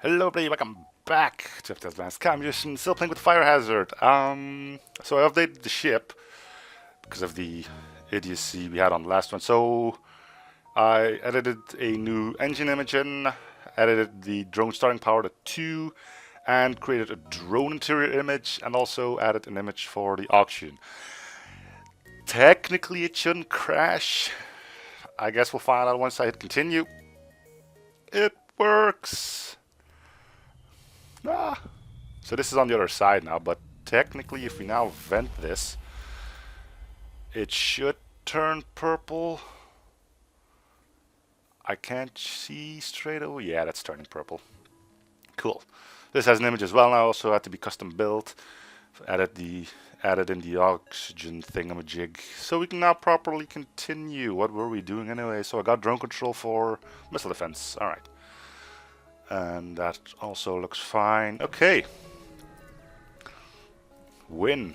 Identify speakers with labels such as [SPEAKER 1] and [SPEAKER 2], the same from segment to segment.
[SPEAKER 1] Hello everybody, welcome back to FTL Advanced Cam. Still playing with Fire Hazard. So I updated the ship because of the idiocy we had on the last one. So I edited a new engine image in, edited the drone starting power to 2, and created a drone interior image, and also added an image for the auction. Technically it shouldn't crash. I guess we'll find out once I hit continue. It works. Ah. So this is on the other side now, but technically if we now vent this, it should turn purple. I can't see straight away. Yeah, that's turning purple. Cool. This has an image as well now, also had to be custom built. Added in the oxygen thingamajig. So we can now properly continue. What were we doing anyway? So I got drone control for missile defense. Alright. And that also looks fine. Okay. Win.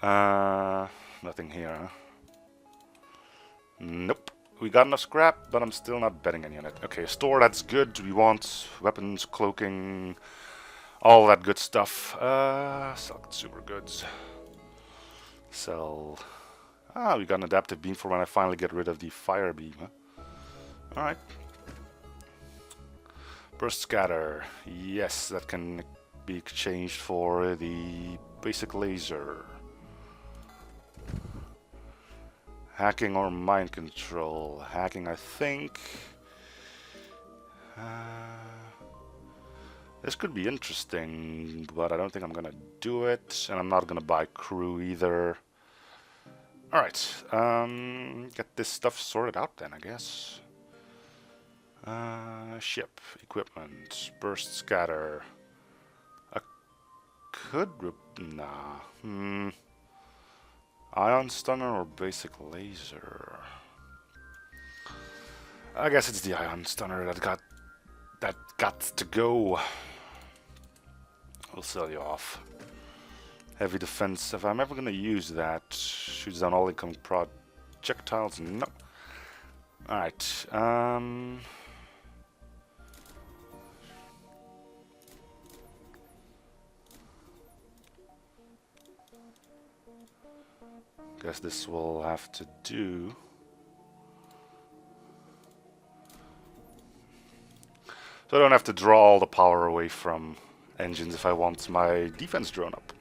[SPEAKER 1] Nothing here, huh? Nope. We got enough scrap, but I'm still not betting any on it. Okay, store, that's good. We want weapons, cloaking, all that good stuff. Sell consumer goods. Sell. Ah, we got an adaptive beam for when I finally get rid of the fire beam, huh? Alright. Burst scatter. Yes, that can be exchanged for the basic laser. Hacking or mind control. Hacking, I think. This could be interesting, but I don't think I'm gonna do it, and I'm not gonna buy crew either. Alright, get this stuff sorted out then, I guess. Ship, equipment, burst scatter. I could... Nah. Ion stunner or basic laser? I guess it's the ion stunner that got to go. We'll sell you off. Heavy defense. If I'm ever gonna use that, shoots down all incoming projectiles. No. Alright. Guess this will have to do. So I don't have to draw all the power away from engines if I want my defense drone up.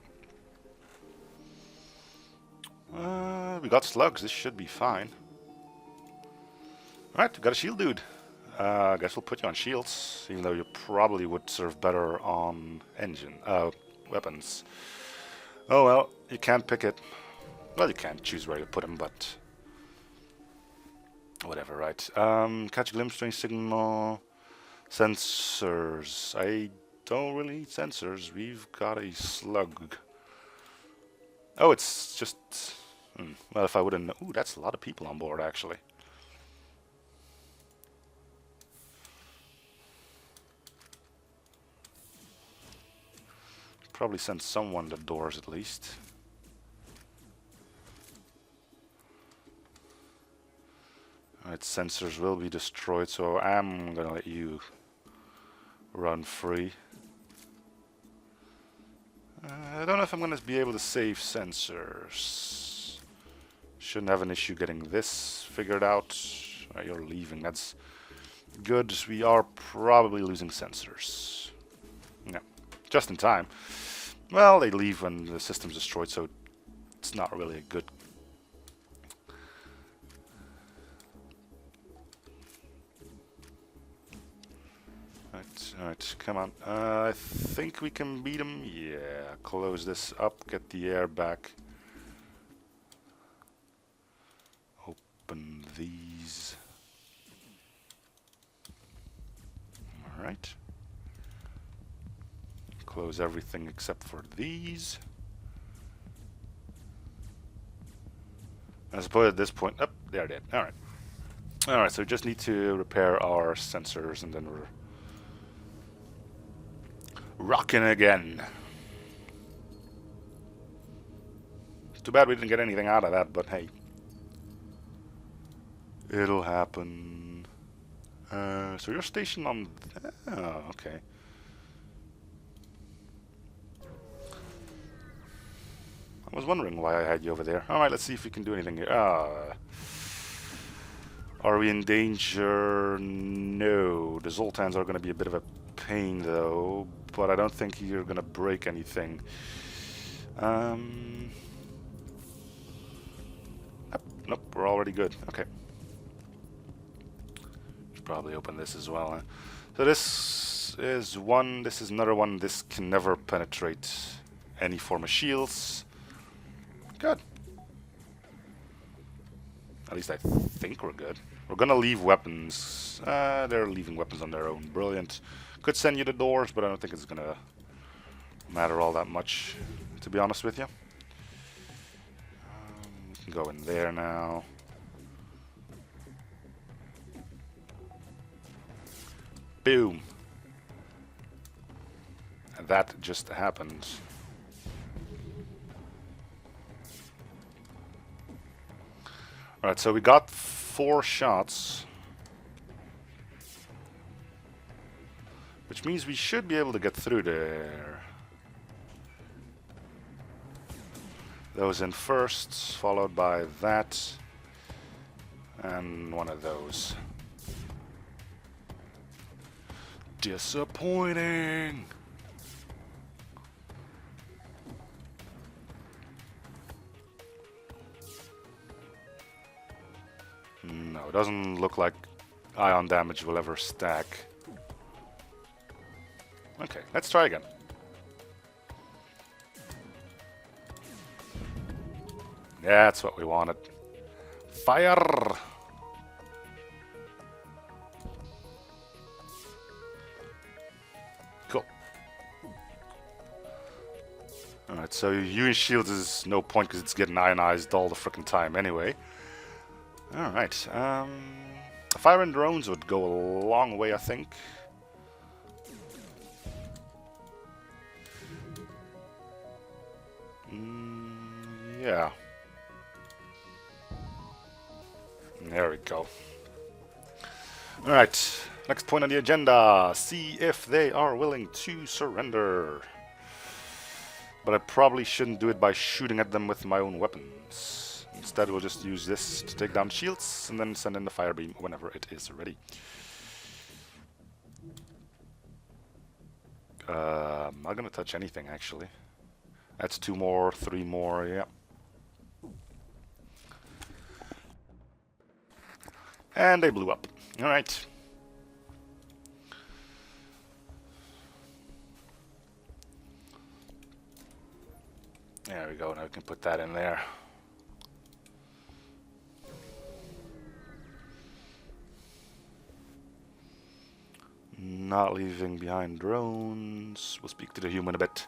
[SPEAKER 1] We got slugs, this should be fine. Alright, we got a shield dude. I guess we'll put you on shields, even though you probably would serve better on weapons. Oh well, you can't pick it. Well, you can't choose where you put him, but whatever, right? Catch a glimpse, strange signal, sensors. I don't really need sensors. We've got a slug. Oh, it's just... well, if I wouldn't... Ooh, that's a lot of people on board, actually. Probably send someone to doors, at least. Alright, sensors will be destroyed, so I'm gonna let you run free. I don't know if I'm gonna be able to save sensors. Shouldn't have an issue getting this figured out. You're leaving, that's good. We are probably losing sensors. Yeah, just in time. Well, they leave when the system's destroyed, so it's not really a good... Alright, come on. I think we can beat him. Yeah, close this up, get the air back. Open these. Alright. Close everything except for these. I suppose at this point... Oh, they're dead. Alright. Alright, so we just need to repair our sensors and then we're rocking again. Too bad we didn't get anything out of that, but hey. It'll happen. So you're stationed on... Oh, okay. I was wondering why I had you over there. Alright, let's see if we can do anything here. Are we in danger? No. The Zoltans are going to be a bit of a pain, though. But I don't think you're going to break anything. Nope, we're already good. Okay. Should probably open this as well. Huh? So this is one, this is another one. This can never penetrate any form of shields. Good. At least I think we're good. We're gonna leave weapons. They're leaving weapons on their own. Brilliant. Could send you the doors, but I don't think it's gonna matter all that much, to be honest with you. We can go in there now. Boom. And that just happened. Alright, so we got 4 shots. Which means we should be able to get through there. Those in first, followed by that. And one of those. Disappointing! No, it doesn't look like ion damage will ever stack. Okay, let's try again. That's what we wanted. Fire! Cool. Alright, so using shields is no point because it's getting ionized all the frickin' time anyway. Alright, fire and drones would go a long way, I think. Yeah. There we go. Alright, next point on the agenda. See if they are willing to surrender. But I probably shouldn't do it by shooting at them with my own weapons. Instead, we'll just use this to take down shields and then send in the fire beam whenever it is ready. I'm not gonna touch anything, actually. That's 2 more, 3 more, yeah. And they blew up. Alright. There we go, now we can put that in there. Not leaving behind drones. We'll speak to the human a bit.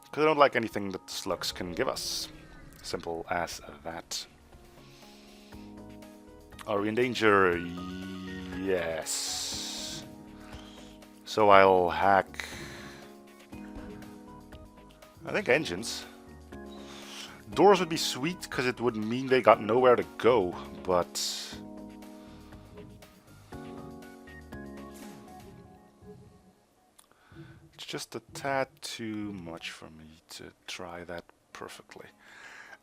[SPEAKER 1] Because I don't like anything that the slugs can give us. Simple as that. Are we in danger? Yes. So I'll hack... I think engines. Doors would be sweet because it would mean they got nowhere to go, but... it's just a tad too much for me to try that perfectly.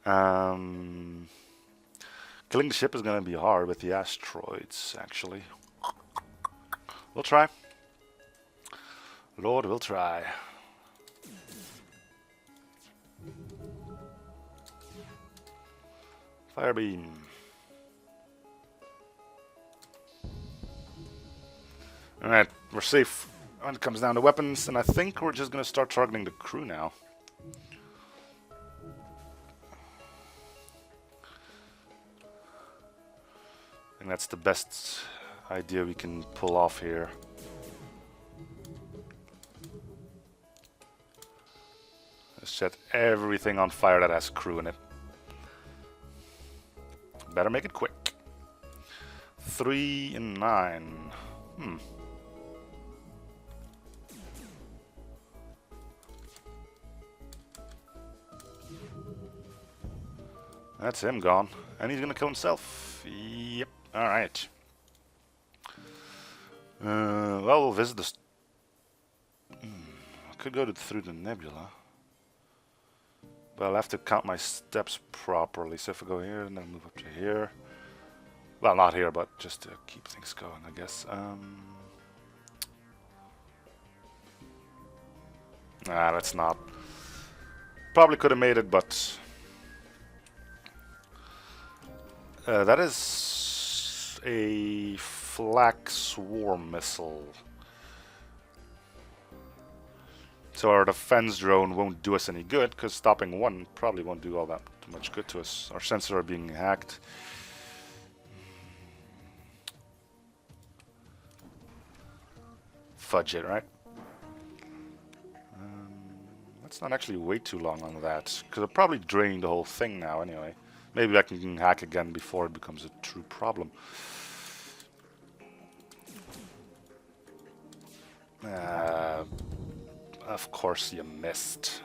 [SPEAKER 1] Killing the ship is going to be hard with the asteroids, actually. We'll try. Lord, we'll try. Fire beam. Alright, we're safe when it comes down to weapons, and I think we're just going to start targeting the crew now. I think that's the best idea we can pull off here. Let's set everything on fire that has crew in it. Better make it quick. 3 and 9. That's him gone. And he's gonna kill himself. Yep. Alright. Well, we'll visit the... I could go through the nebula. But I'll have to count my steps properly. So if I go here and then move up to here... Well, not here, but just to keep things going, I guess. Nah, that's not. Probably could have made it, but... that is a flak swarm missile. So our defense drone won't do us any good, because stopping one probably won't do all that much good to us. Our sensors are being hacked. Fudge it, right? Let's not actually wait too long on that, because it'll probably drain the whole thing now anyway. Maybe I can hack again before it becomes a true problem. Of course you missed.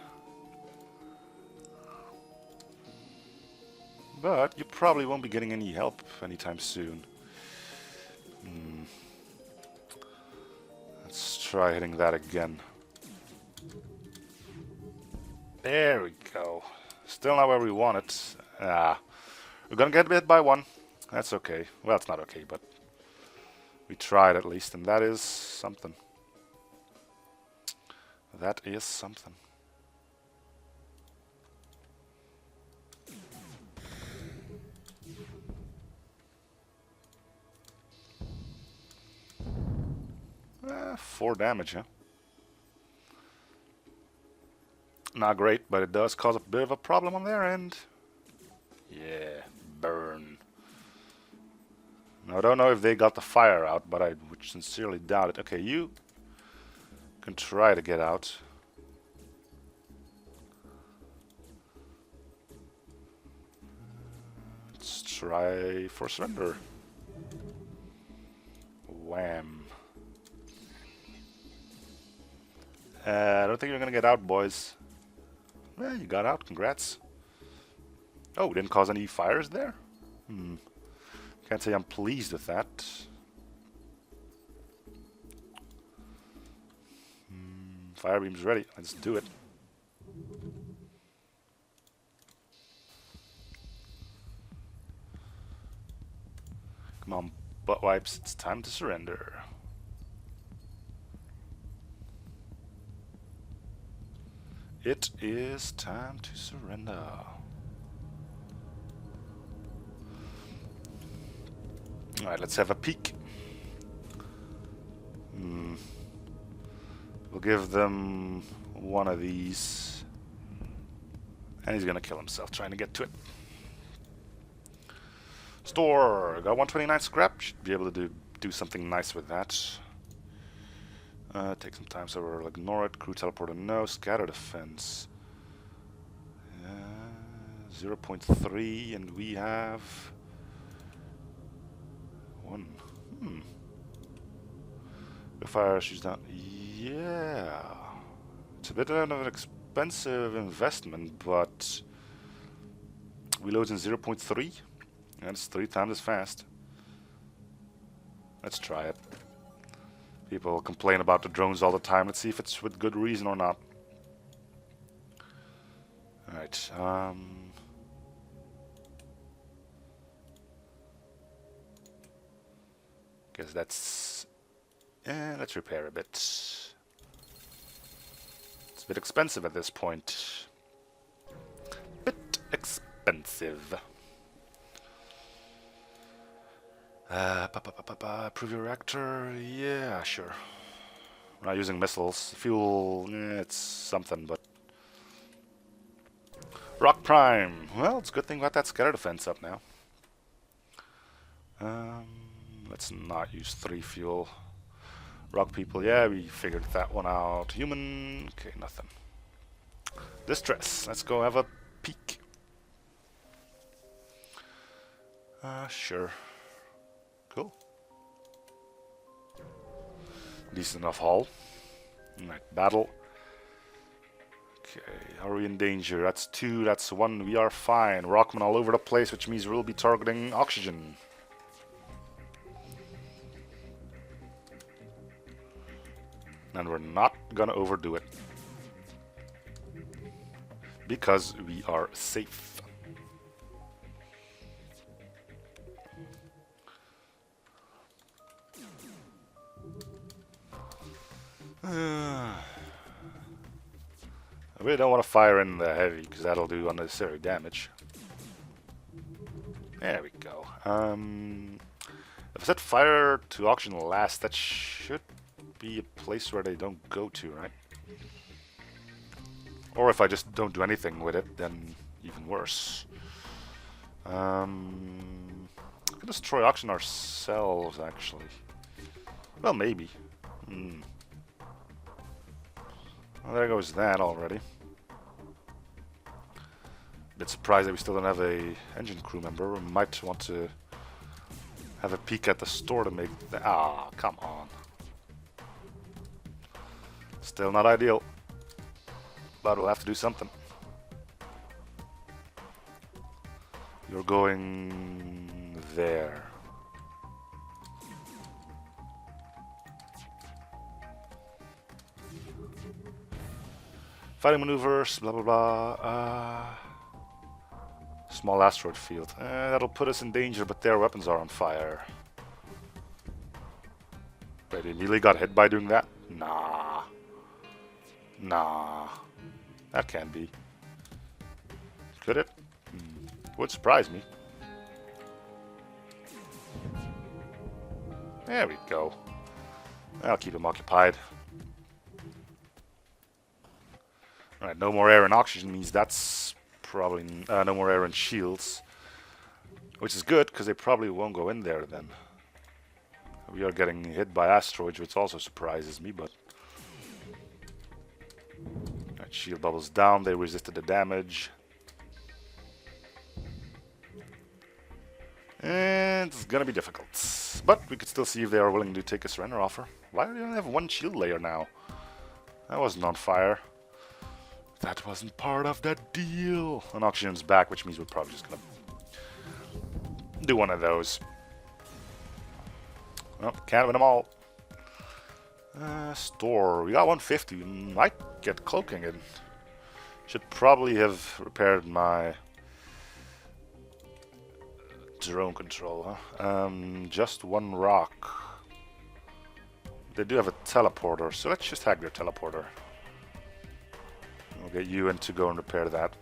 [SPEAKER 1] But you probably won't be getting any help anytime soon. Let's try hitting that again. There we go. Still not where we want it. We're gonna get hit by one. That's okay. Well, it's not okay, but we tried at least, and that is something. That is something. Eh, 4 damage, huh? Not great, but it does cause a bit of a problem on their end. Yeah, burn. Now, I don't know if they got the fire out, but I would sincerely doubt it. Okay, you can try to get out. Let's try for surrender. Wham. I don't think you're gonna get out, boys. Well, you got out. Congrats. Oh, didn't cause any fires there? Can't say I'm pleased with that. Fire beam's ready. Let's do it. Come on, butt wipes. It's time to surrender. It is time to surrender. Alright, let's have a peek. We'll give them one of these. And he's gonna kill himself trying to get to it. Store! Got 129 scrap. Should be able to do something nice with that. Take some time, so we'll ignore it. Crew teleporter, no. Scatter defense. 0.3, and we have 1. The fire shoots down. Yeah. It's a bit of an expensive investment, but reloads in 0.3. That's 3 times as fast. Let's try it. People complain about the drones all the time. Let's see if it's with good reason or not. Alright, guess that's... let's repair a bit. It's a bit expensive at this point. Bit expensive. Improve your reactor? Yeah, sure. We're not using missiles. Fuel, it's something, but... Rock Prime! Well, it's a good thing we got that scatter defense up now. Let's not use 3 fuel. Rock people, yeah, we figured that one out. Human, okay, nothing. Distress, let's go have a peek. Sure. Cool. Decent enough haul. Alright, battle. Okay, are we in danger? That's 2, that's 1, we are fine. Rockman all over the place, which means we'll be targeting oxygen. And we're not gonna overdo it. Because we are safe. I really don't want to fire in the heavy because that'll do unnecessary damage. There we go. If I set fire to auction last, that should be a place where they don't go to, right? Or if I just don't do anything with it, then even worse. We can destroy auction ourselves, actually. Well, maybe. Well, there goes that already. Bit surprised that we still don't have a engine crew member. We might want to have a peek at the store to make the... Ah, come on. Still not ideal. But we'll have to do something. You're going there. Fighting maneuvers, blah blah blah. Small asteroid field. That'll put us in danger, but their weapons are on fire. Wait, they immediately got hit by doing that? Nah. Nah. That can't be. Could it? Would surprise me. There we go. I'll keep him occupied. Alright, no more air and oxygen means that's probably no more air and shields. Which is good, because they probably won't go in there then. We are getting hit by asteroids, which also surprises me, but... Alright, shield bubbles down, they resisted the damage. And it's gonna be difficult. But we could still see if they are willing to take a surrender offer. Why do they only have one shield layer now? That wasn't on fire. That wasn't part of the deal. And oxygen's back, which means we're probably just gonna do one of those. Well, can't win them all. Store. We got 150. We might get cloaking in. Should probably have repaired my drone control, huh? Just one rock. They do have a teleporter, so let's just hack their teleporter. We'll get you in to go and repair that.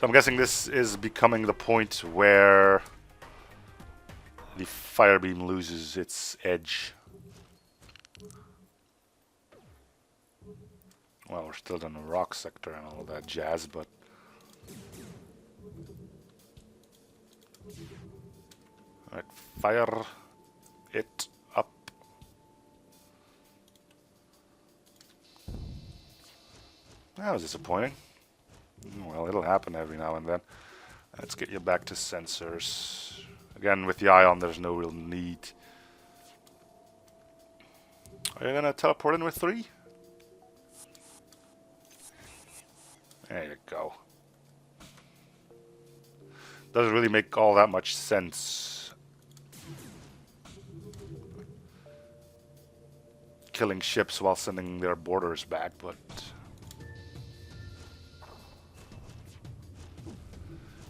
[SPEAKER 1] So I'm guessing this is becoming the point where the fire beam loses its edge. Well, we're still in the rock sector and all that jazz, but... Alright, fire it up. That was disappointing. Well, it'll happen every now and then. Let's get you back to sensors. Again, with the ion, there's no real need. Are you gonna teleport in with 3? There you go. Doesn't really make all that much sense. Killing ships while sending their boarders back, but...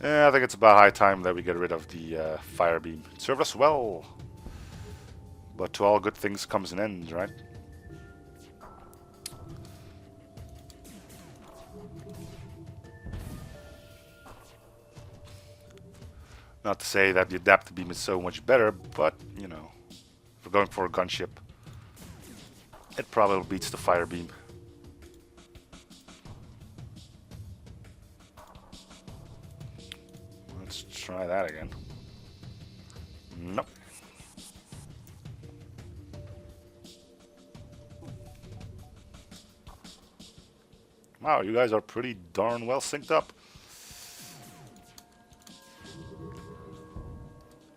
[SPEAKER 1] Yeah, I think it's about high time that we get rid of the fire beam. It served us well. But to all good things comes an end, right? Not to say that the adaptive beam is so much better, but, you know, if we're going for a gunship, it probably beats the fire beam. Let's try that again. Nope. Wow, you guys are pretty darn well synced up.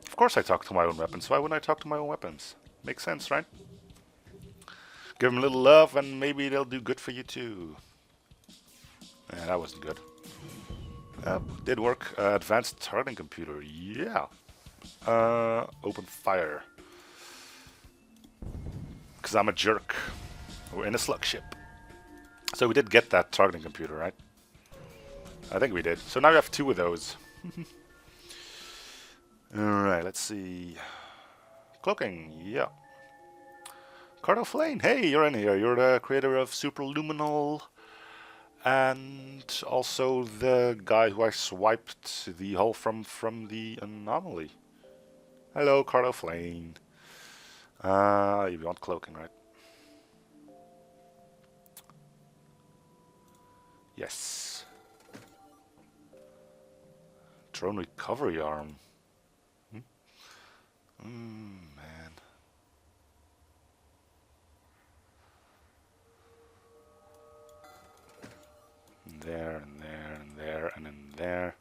[SPEAKER 1] Of course I talk to my own weapons. Why wouldn't I talk to my own weapons? Makes sense, right? Give them a little love and maybe they'll do good for you too. Yeah, that wasn't good. Did work. Advanced targeting computer. Yeah. Open fire. Because I'm a jerk. We're in a slug ship. So we did get that targeting computer, right? I think we did. So now we have 2 of those. Alright, let's see. Cloaking, yeah. Cardo Flane, hey, you're in here. You're the creator of Superluminal. And also the guy who I swiped the hull from the anomaly. Hello, Cardo Flane. You want cloaking, right? Yes. Drone recovery arm. Man. And there, and there, and there, and in there.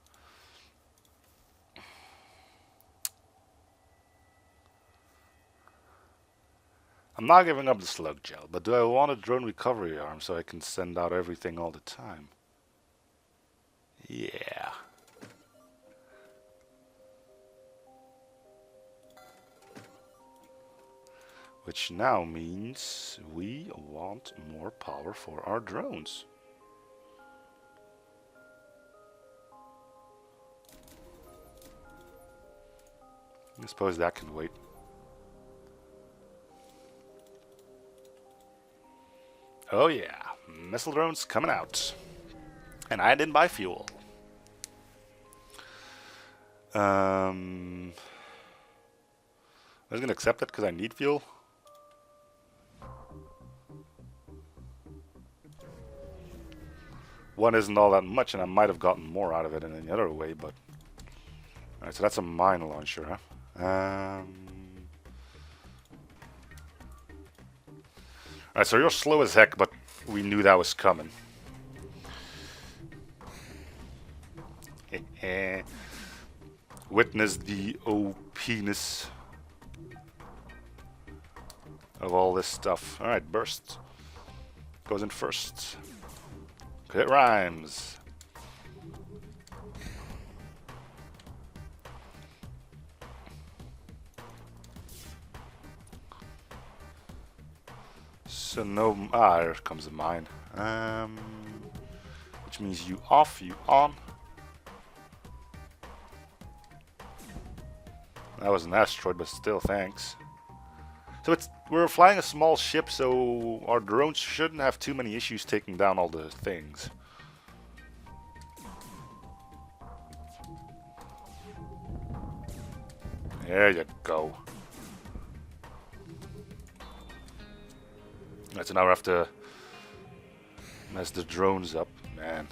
[SPEAKER 1] I'm not giving up the slug gel, but do I want a drone recovery arm so I can send out everything all the time? Yeah. Which now means we want more power for our drones. I suppose that can wait. Oh yeah, missile drones coming out. And I didn't buy fuel. I'm just gonna accept it because I need fuel. One isn't all that much, and I might have gotten more out of it in any other way, but... Alright, so that's a mine launcher, huh? Alright, so you're slow as heck, but we knew that was coming. Witness the OP-ness of all this stuff. Alright, burst. Goes in first. It rhymes. So no... here comes a mine. Which means you off, you on. That was an asteroid, but still, thanks. So we're flying a small ship, so our drones shouldn't have too many issues taking down all the things. There you go. Right, so now we have to mess the drones up, man.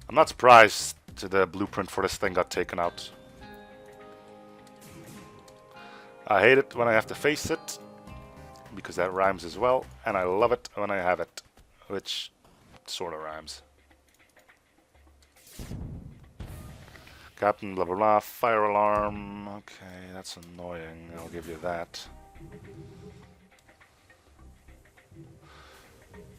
[SPEAKER 1] I'm not surprised the blueprint for this thing got taken out. I hate it when I have to face it, because that rhymes as well, and I love it when I have it, which sort of rhymes. Captain, blah blah blah, fire alarm. Okay, that's annoying, I'll give you that.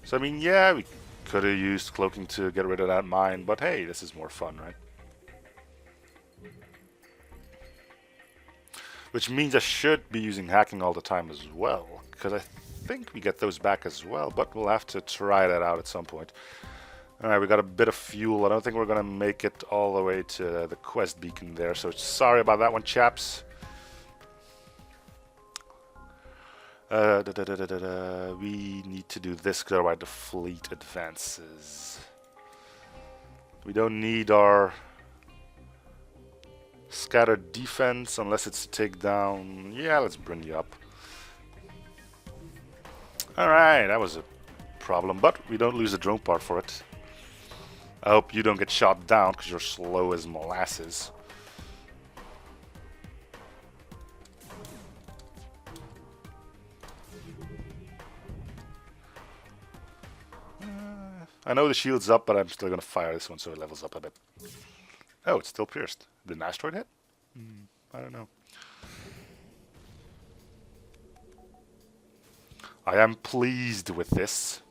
[SPEAKER 1] So I mean, yeah, we could have used cloaking to get rid of that mine, but hey, this is more fun, right? Which means I should be using hacking all the time as well, because I think we get those back as well, but we'll have to try that out at some point. Alright, we got a bit of fuel. I don't think we're going to make it all the way to the quest beacon there, so sorry about that one, chaps. We need to do this because otherwise the fleet advances. We don't need our scattered defense unless it's to take down. Yeah, let's bring you up. Alright, that was a problem, but we don't lose the drone part for it. I hope you don't get shot down because you're slow as molasses. I know the shield's up, but I'm still going to fire this one so it levels up a bit. Oh, it's still pierced. Did an asteroid hit? I don't know. I am pleased with this.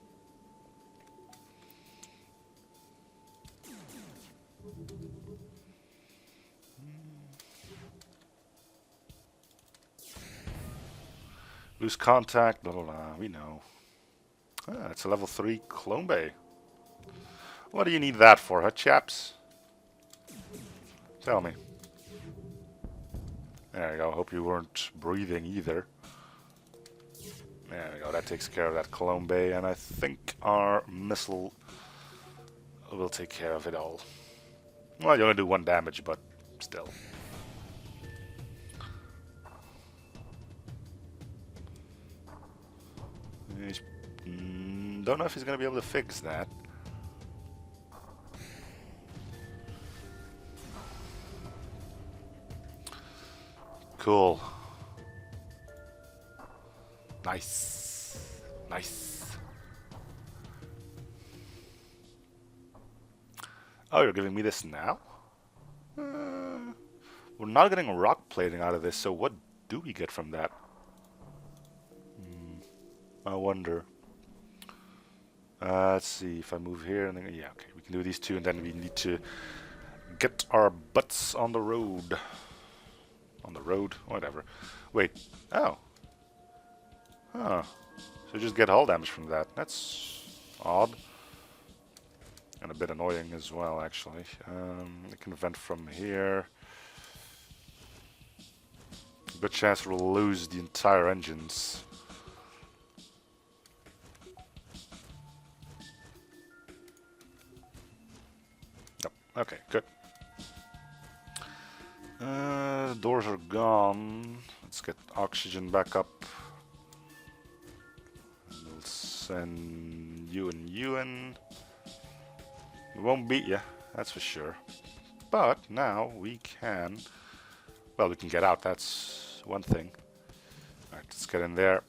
[SPEAKER 1] Lose contact, blah blah blah, we know. Ah, it's a level 3 clone bay. What do you need that for, huh, chaps? Tell me. There you go, hope you weren't breathing either. There we go, that takes care of that clone bay, and I think our missile will take care of it all. Well, you only do 1 damage, but still. Don't know if he's going to be able to fix that. Cool. Nice. Nice. Oh, you're giving me this now? We're not getting rock plating out of this, so what do we get from that? I wonder. Let's see if I move here and then, yeah, okay, we can do these two, and then we need to get our butts on the road. On the road, whatever. Wait, oh. Huh. So just get hull damage from that. That's odd. And a bit annoying as well, actually. I can vent from here. Good chance we'll lose the entire engines. Yep. Okay, good. Doors are gone. Let's get oxygen back up. We'll send you in. We won't beat you, that's for sure. But now we can... Well, we can get out, that's one thing. Alright, let's get in there.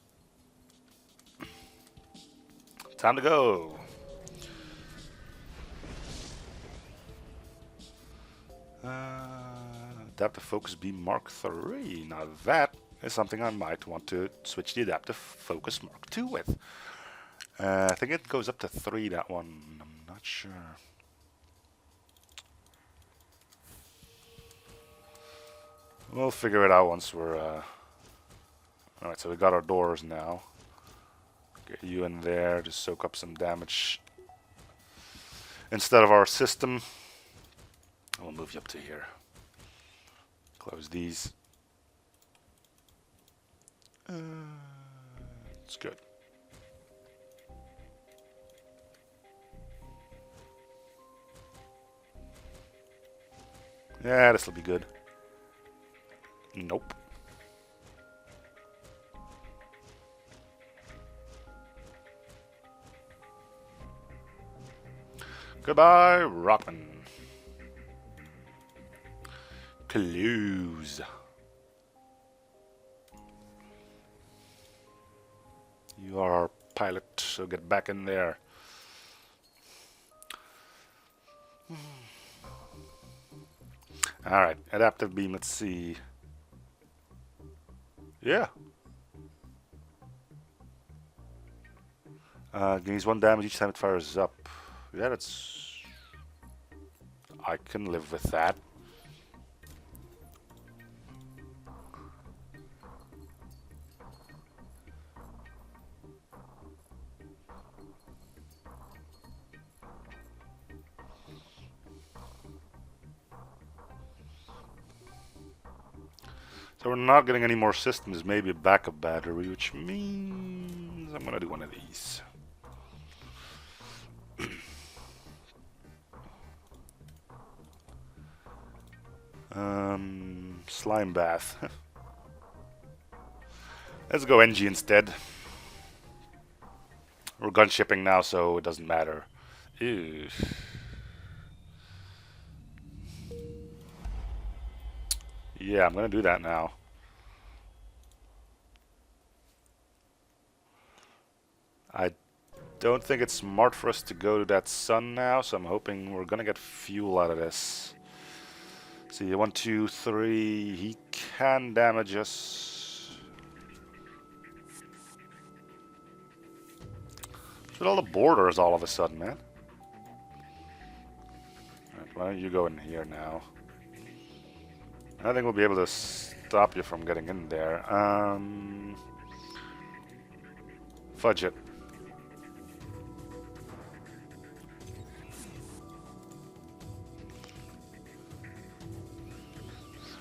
[SPEAKER 1] Time to go! Adaptive Focus Beam Mark III. Now that is something I might want to switch the Adaptive Focus Mark II with. I think it goes up to 3, that one. I'm not sure. We'll figure it out once we're... Alright, so we got our doors now. Get you in there to soak up some damage. Instead of our system, we'll move you up to here. Close these. It's good. Yeah, this will be good. Nope. Goodbye, Rockman. Close. You are our pilot, so get back in there. Alright, adaptive beam, let's see. Yeah. Gains 1 damage each time it fires up. Yeah, that's... I can live with that. So we're not getting any more systems, maybe a backup battery, which means I'm gonna do one of these. Slime bath. Let's go NG instead. We're gun shipping now, so it doesn't matter. Ew. Yeah, I'm gonna do that now. I don't think it's smart for us to go to that sun now, so I'm hoping we're gonna get fuel out of this. See, 1, 2, 3. He can damage us. Look at all the borders all of a sudden, man. Right, why don't you go in here now? I think we'll be able to stop you from getting in there. Fudge it.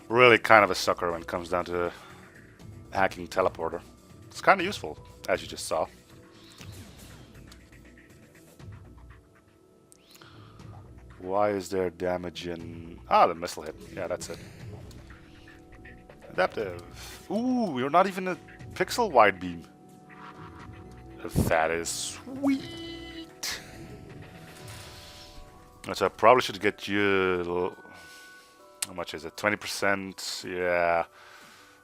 [SPEAKER 1] Really kind of a sucker when it comes down to hacking teleporter. It's kind of useful, as you just saw. Why is there damage in... Ah, the missile hit. Yeah, that's it. Adaptive. Ooh, you're not even a pixel wide beam. That is sweet. So I probably should get you a little... How much is it? 20%? Yeah.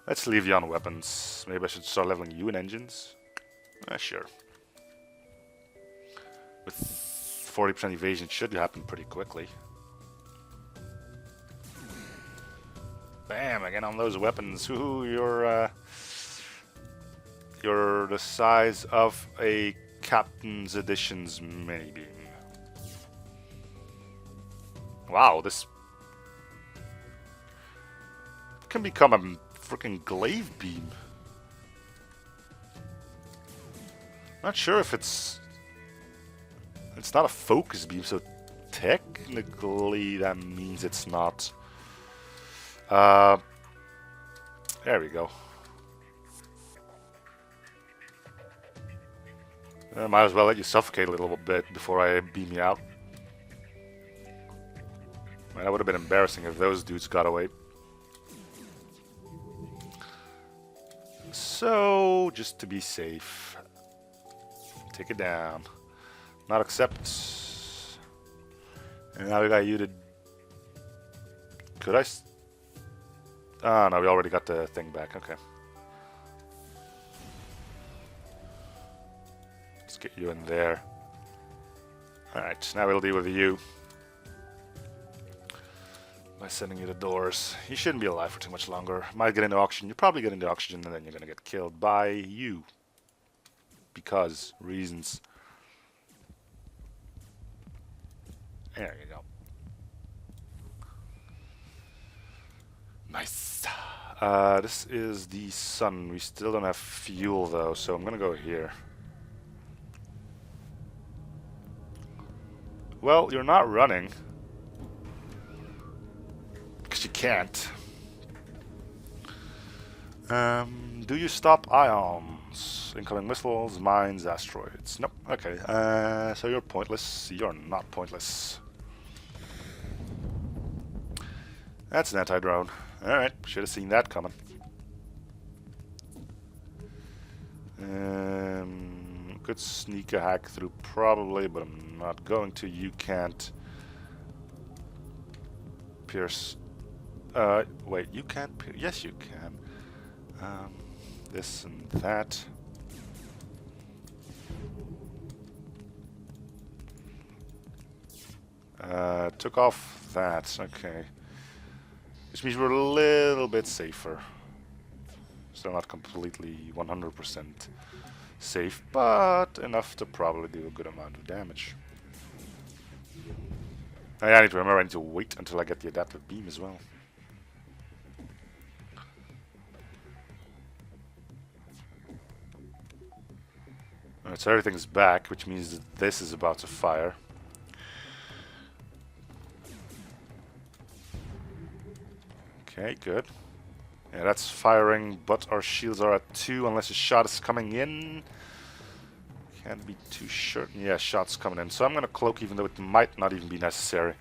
[SPEAKER 1] Let's leave you on weapons. Maybe I should start leveling you in engines. Sure. With 40% evasion should happen pretty quickly. Bam! Again on those weapons. Woohoo! You're the size of a Captain's Edition's mini beam. Wow, this can become a freaking glaive beam. Not sure if it's not a focus beam, so technically that means it's not. There we go. I might as well let you suffocate a little bit before I beam you out. Man, that would have been embarrassing if those dudes got away. So, just to be safe, take it down. Not accept. And now we got you to... Could I... Ah, no, we already got the thing back. Okay. Let's get you in there. Alright, now we'll deal with you. By sending you to doors. You shouldn't be alive for too much longer. Might get into oxygen. You probably get into oxygen and then you're gonna get killed by you. Because reasons. There you go. Nice. This is the sun. We still don't have fuel though, so I'm gonna go here. Well, you're not running. Because you can't. Do you stop ions? Incoming missiles, mines, asteroids. Nope. Okay. So you're pointless. You're not pointless. That's an anti-drone. Alright. Should have seen that coming. Could sneak a hack through probably, but I'm not going to. You can't pierce. Wait, you can't pierce. Yes, you can. This and that. Took off that. Okay. Which means we're a little bit safer. Still not completely 100% safe, but enough to probably do a good amount of damage. I need to remember I need to wait until I get the adaptive beam as well. Alright, so everything's back, which means that this is about to fire. Okay, good. Yeah, that's firing, but our shields are at 2 unless a shot is coming in. Can't be too sure. Yeah, shot's coming in. So I'm gonna cloak even though it might not even be necessary.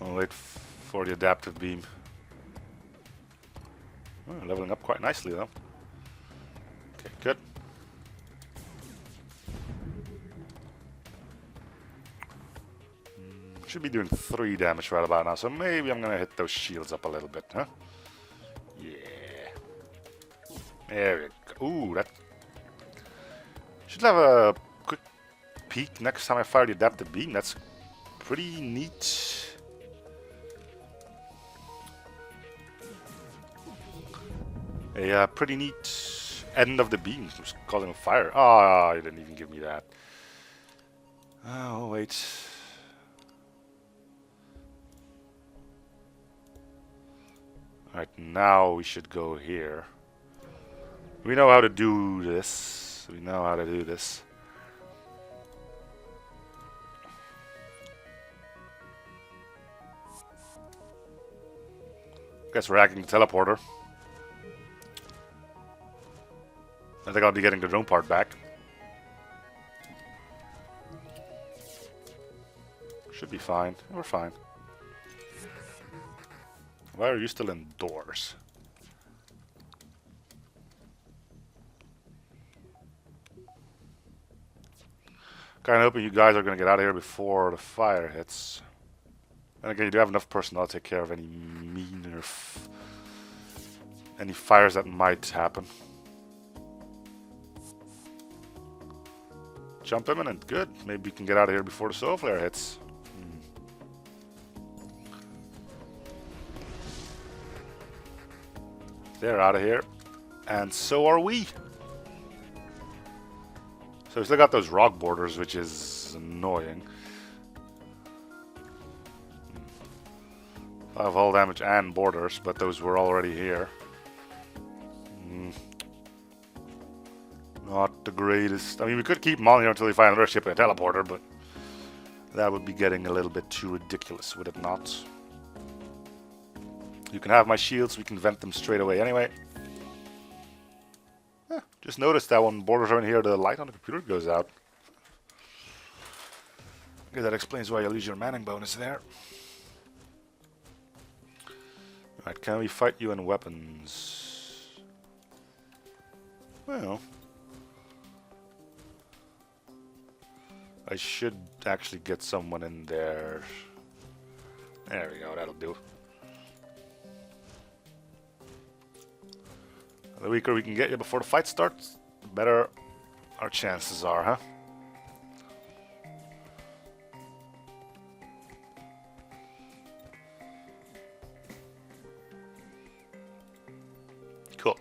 [SPEAKER 1] I'll wait for the adaptive beam. Oh, leveling up quite nicely though. Okay, good. Should be doing 3 damage right about now, so maybe I'm gonna hit those shields up a little bit, huh? Yeah. There we go. Ooh, that... Should have a quick peek next time I fire the adaptive beam. That's pretty neat. A pretty neat end of the beam. Just calling fire. Oh, you didn't even give me that. Oh, wait. Right, now we should go here. We know how to do this. We know how to do this. Guess we're hacking the teleporter. I think I'll be getting the drone part back. Should be fine. We're fine. Why are you still indoors? Kinda hoping you guys are gonna get out of here before the fire hits. And again, you do have enough personnel to take care of any meaner any fires that might happen. Jump imminent, good. Maybe you can get out of here before the solar flare hits. They're out of here. And so are we. So we still got those rock borders, which is annoying. 5 hull damage and borders, but those were already here. Not the greatest. I mean, we could keep them on here until we find another ship and a teleporter, but that would be getting a little bit too ridiculous, would it not? You can have my shields, we can vent them straight away anyway. Just noticed that when borders are in here, the light on the computer goes out. Okay, that explains why you lose your manning bonus there. Right, can we fight you in weapons? Well, I should actually get someone in there. There we go, that'll do. The weaker we can get you before the fight starts, the better our chances are, huh? Cool.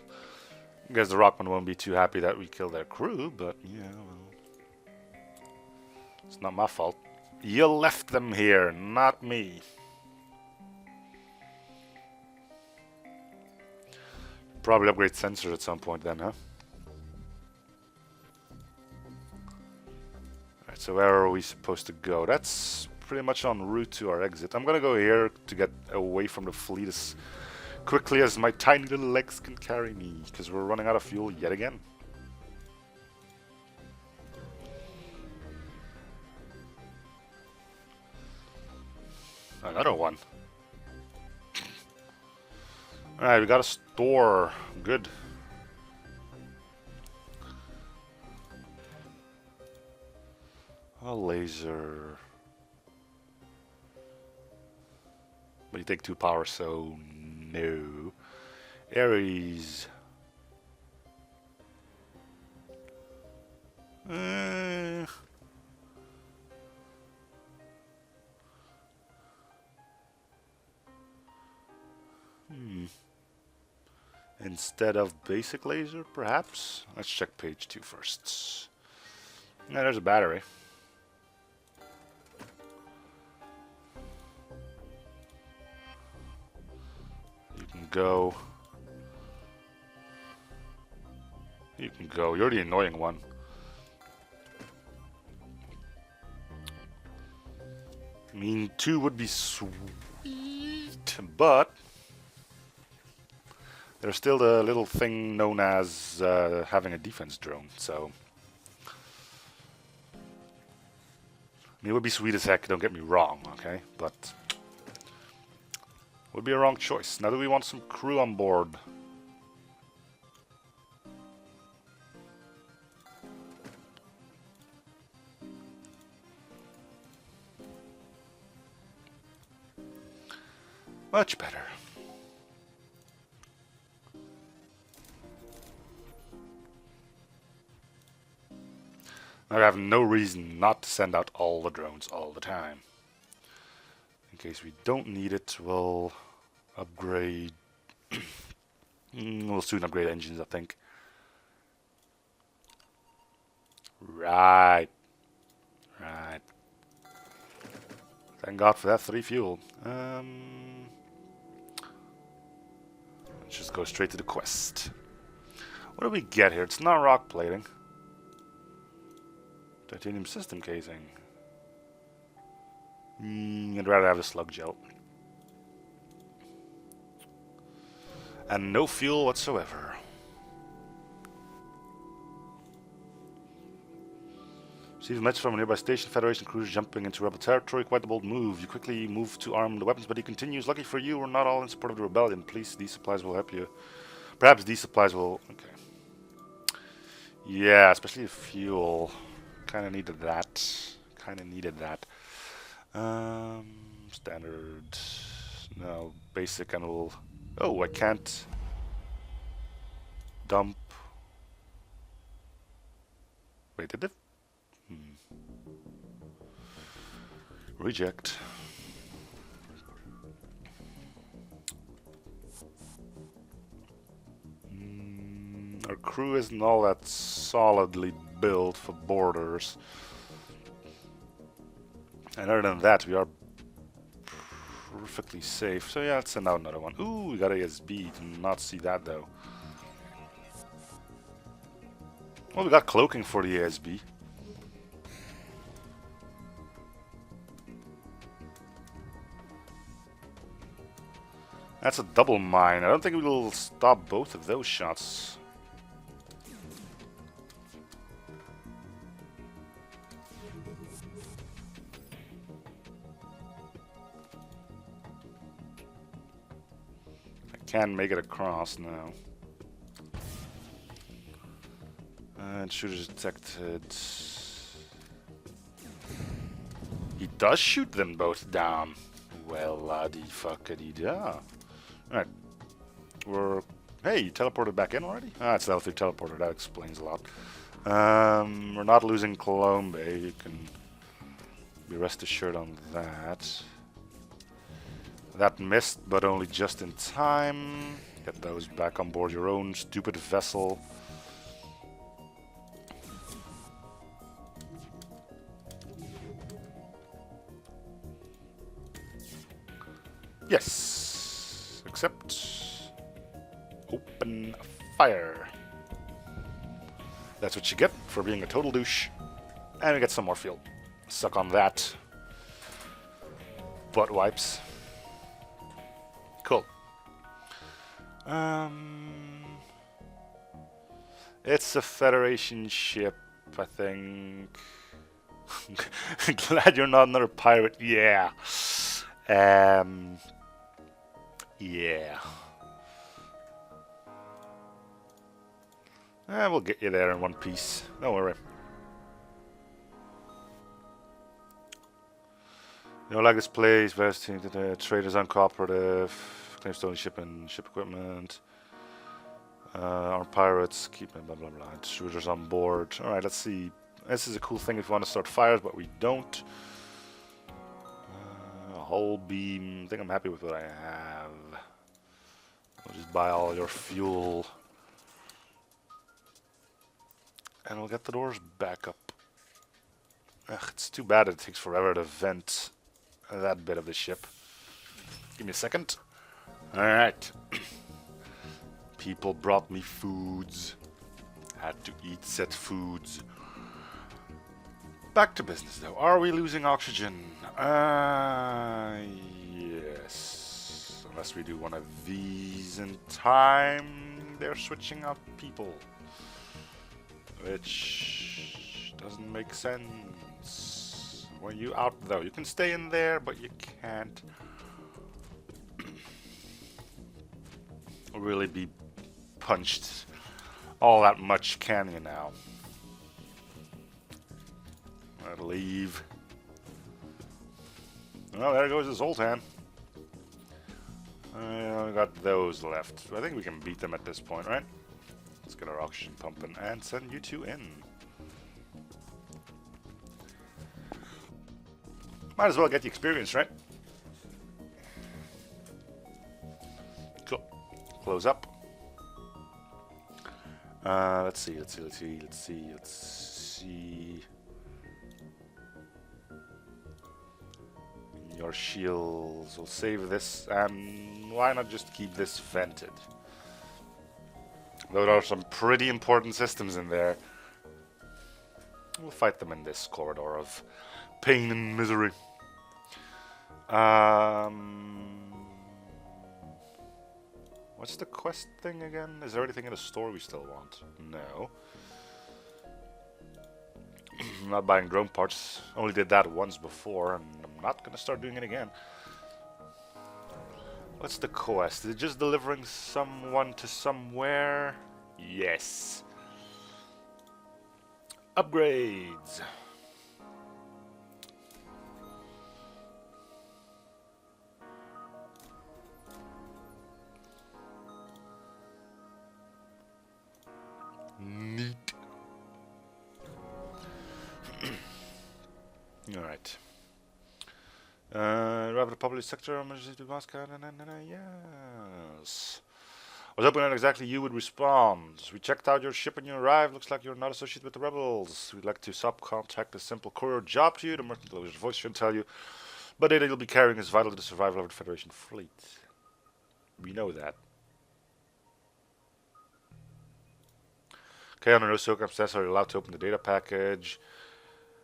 [SPEAKER 1] I guess the Rockman won't be too happy that we killed their crew, but yeah, well, it's not my fault. You left them here, not me. Probably upgrade sensors at some point then, huh? Alright, so where are we supposed to go? That's pretty much en route to our exit. I'm gonna go here to get away from the fleet as quickly as my tiny little legs can carry me, because we're running out of fuel yet again. Another one. Alright, we got a store. Good. A laser. But you take 2 power, so no. Ares. Instead of basic laser, perhaps? Let's check page 2 first. Yeah, there's a battery. You can go. You can go. You're the annoying one. I mean, 2 would be sweet, but there's still the little thing known as having a defense drone, so I mean, it would be sweet as heck, don't get me wrong, okay? But would be a wrong choice. Now do we want some crew on board? Much better. I have no reason not to send out all the drones all the time. In case we don't need it, we'll upgrade. We'll soon upgrade engines, I think. Right. Right. Thank God for that 3 fuel. Let's just go straight to the quest. What do we get here? It's not rock plating. Titanium system casing. I'd rather have a slug gel. And no fuel whatsoever. Receive a message from a nearby station. Federation cruiser jumping into rebel territory. Quite a bold move. You quickly move to arm the weapons, but he continues. Lucky for you, we're not all in support of the rebellion. Please, these supplies will help you. Perhaps these supplies will... Okay. Yeah, especially the fuel. Kinda needed that. Standard. No, basic and we'll... Oh, I can't... Dump... Wait, did it? Reject. Our crew isn't all that solidly built for borders. And other than that, we are perfectly safe. So yeah, let's send out another one. Ooh, we got ASB. Did not see that though. Well, we got cloaking for the ASB. That's a double mine. I don't think we'll stop both of those shots. I can't make it across now. And shooters detected. He does shoot them both down. Well, la-di-fuckity-da. Alright. Hey, you teleported back in already? Ah, it's L3 teleporter. That explains a lot. We're not losing Colombe. You can be rest assured on that. That missed, but only just in time. Get those back on board your own stupid vessel. Yes. Except... Open fire. That's what you get for being a total douche. And we get some more fuel. Suck on that. Butt wipes. Cool. It's a Federation ship, I think. Glad you're not another pirate. Yeah. Yeah. We'll get you there in one piece. Don't worry. You don't like this place, best thing the traders uncooperative, claim stolen ship and ship equipment. Our pirates keep blah blah blah. Shooters on board. Alright, let's see. This is a cool thing if you want to start fires, but we don't. A whole beam. I think I'm happy with what I have. We'll just buy all your fuel. And we'll get the doors back up. Ugh, it's too bad it takes forever to vent that bit of the ship. Give me a second. Alright. People brought me foods. Had to eat said foods. Back to business though. Are we losing oxygen? Yes. Unless we do one of these in time, they're switching out people. Which doesn't make sense. When you out though, you can stay in there, but you can't really be punched all that much, can you now? I'll leave. Well, there goes the Zoltan. We got those left. I think we can beat them at this point, right? Let's get our oxygen pumping and send you two in. Might as well get the experience, right? Cool. Close up. Let's see. Your shields. We'll save this, and why not just keep this vented? There are some pretty important systems in there. We'll fight them in this corridor of pain and misery. What's the quest thing again? Is there anything in the store we still want? No. I'm not buying drone parts. Only did that once before, and I'm not gonna start doing it again. What's the quest? Is it just delivering someone to somewhere? Yes. Upgrades. Neat. Alright. Rapid public sector emergency to Moscow. Yes. I was hoping that exactly you would respond. We checked out your ship and you arrived. Looks like you're not associated with the rebels. We'd like to subcontract a simple courier job to you. The merchant television voice should tell you. But data you'll be carrying is vital to the survival of the Federation fleet. We know that. Okay, under no circumstances are you allowed to open the data package.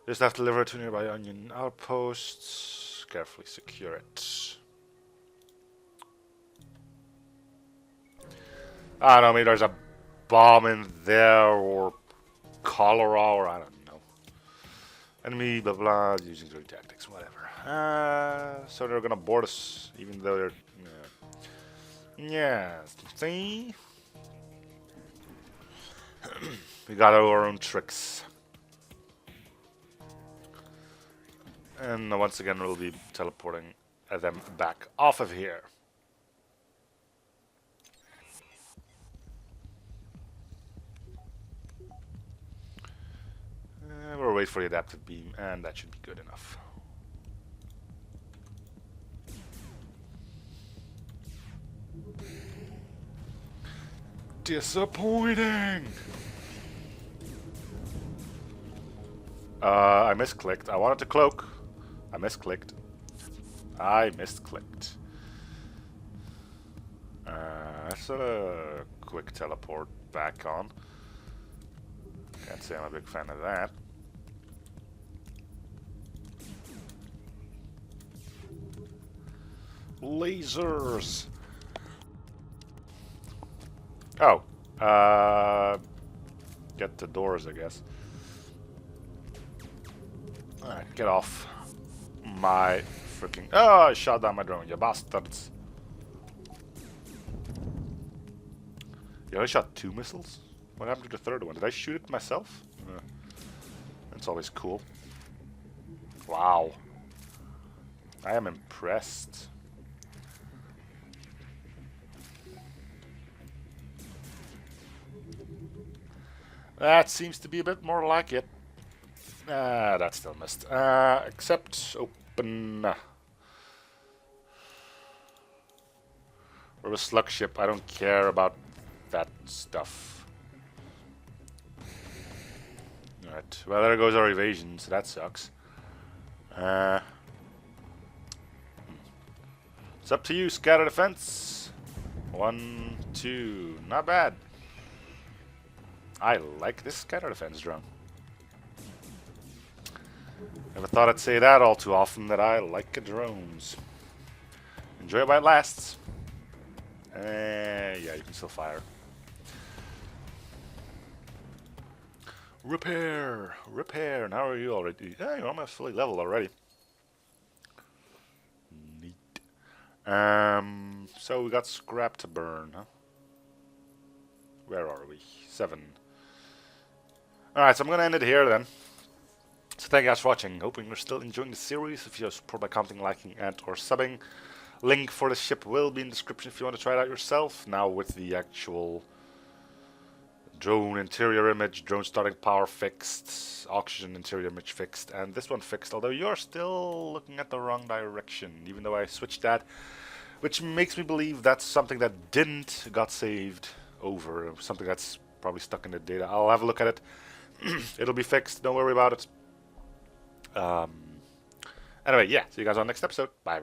[SPEAKER 1] Just have to deliver it to nearby Onion outposts. Carefully secure it. I don't know, maybe there's a bomb in there, or cholera, or I don't know. Enemy, blah blah, using dirty tactics, whatever. So they're gonna board us, even though they're... yeah, see? We got our own tricks. And once again we'll be teleporting them back off of here. We'll wait for the adaptive beam, and that should be good enough. Disappointing! I misclicked. I wanted to cloak. I misclicked. I misclicked. That's a quick teleport back on. Can't say I'm a big fan of that. Lasers! Oh. Get the doors, I guess. Alright, get off my freaking... oh, I shot down my drone, you bastards. You only shot 2 missiles? What happened to the third one? Did I shoot it myself? That's always cool. Wow. I am impressed. That seems to be a bit more like it. That still missed. Except open. Or a slug ship. I don't care about that stuff. Alright. Well, there goes our evasion, so that sucks. It's up to you, scatter defense. 1, 2. Not bad. I like this scatter defense drone. Never thought I'd say that all too often, that I like drones. Enjoy it while it lasts. Yeah, you can still fire. Repair! Repair! And how are you already? Yeah, you're almost fully leveled already. Neat. So we got scrap to burn, huh? Where are we? 7. Alright, so I'm gonna end it here then. So thank you guys for watching. Hoping you're still enjoying the series. If you support by commenting, liking, and or subbing. Link for the ship will be in the description if you want to try it out yourself. Now with the actual drone interior image, drone starting power fixed, oxygen interior image fixed, and this one fixed. Although you're still looking at the wrong direction, even though I switched that. Which makes me believe that's something that didn't got saved over. Something that's probably stuck in the data. I'll have a look at it. It'll be fixed. Don't worry about it. Anyway, yeah. See you guys on the next episode. Bye.